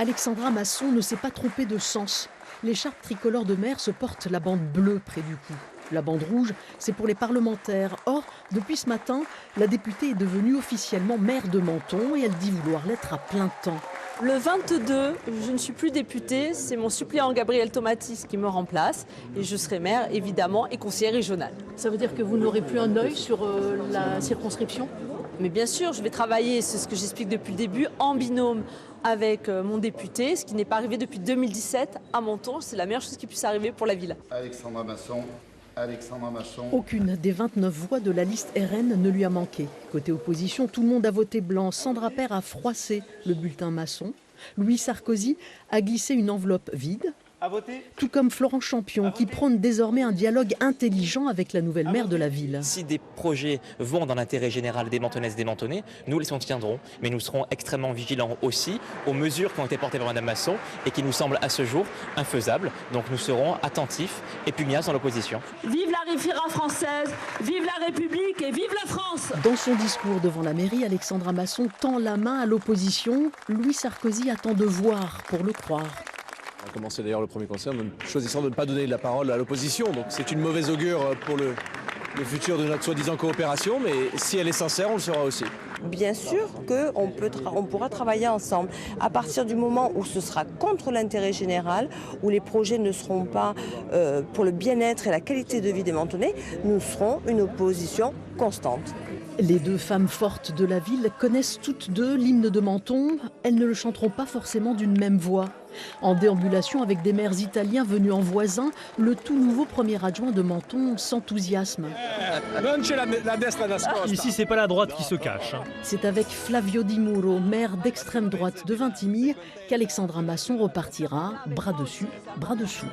Alexandra Masson ne s'est pas trompée de sens. L'écharpe tricolore de maire se porte la bande bleue près du cou. La bande rouge, c'est pour les parlementaires. Or, depuis ce matin, la députée est devenue officiellement maire de Menton et elle dit vouloir l'être à plein temps. Le 22, je ne suis plus députée, c'est mon suppléant Gabriel Tomatis qui me remplace et je serai maire évidemment et conseillère régionale. Ça veut dire que vous n'aurez plus un œil sur la circonscription ? Mais bien sûr, je vais travailler, c'est ce que j'explique depuis le début, en binôme avec mon député, ce qui n'est pas arrivé depuis 2017 à Menton. C'est la meilleure chose qui puisse arriver pour la ville. Alexandra Masson. Aucune des 29 voix de la liste RN ne lui a manqué. Côté opposition, tout le monde a voté blanc. Sandra Père a froissé le bulletin Masson. Louis Sarkozy a glissé une enveloppe vide. Tout comme Florent Champion, qui prône désormais un dialogue intelligent avec la nouvelle maire de la ville. Si des projets vont dans l'intérêt général des Mentonnaises et des Mentonnais, nous les soutiendrons. Mais nous serons extrêmement vigilants aussi aux mesures qui ont été portées par Mme Masson et qui nous semblent à ce jour infaisables. Donc nous serons attentifs et pugnaces dans l'opposition. Vive la Riviera française, vive la République et vive la France! Dans son discours devant la mairie, Alexandra Masson tend la main à l'opposition. Louis Sarkozy attend de voir pour le croire. On a commencé d'ailleurs le premier concert en choisissant de ne pas donner la parole à l'opposition. Donc c'est une mauvaise augure pour le futur de notre soi-disant coopération, mais si elle est sincère, on le sera aussi. Bien sûr qu'on pourra travailler ensemble. À partir du moment où ce sera contre l'intérêt général, où les projets ne seront pas pour le bien-être et la qualité de vie des Mentonnais, nous serons une opposition constante. Les deux femmes fortes de la ville connaissent toutes deux l'hymne de Menton. Elles ne le chanteront pas forcément d'une même voix. En déambulation avec des maires italiens venus en voisin, le tout nouveau premier adjoint de Menton s'enthousiasme. Ici, c'est pas la droite qui se cache. C'est avec Flavio Di Muro, maire d'extrême droite de Vintimille, qu'Alexandra Masson repartira bras dessus, bras dessous.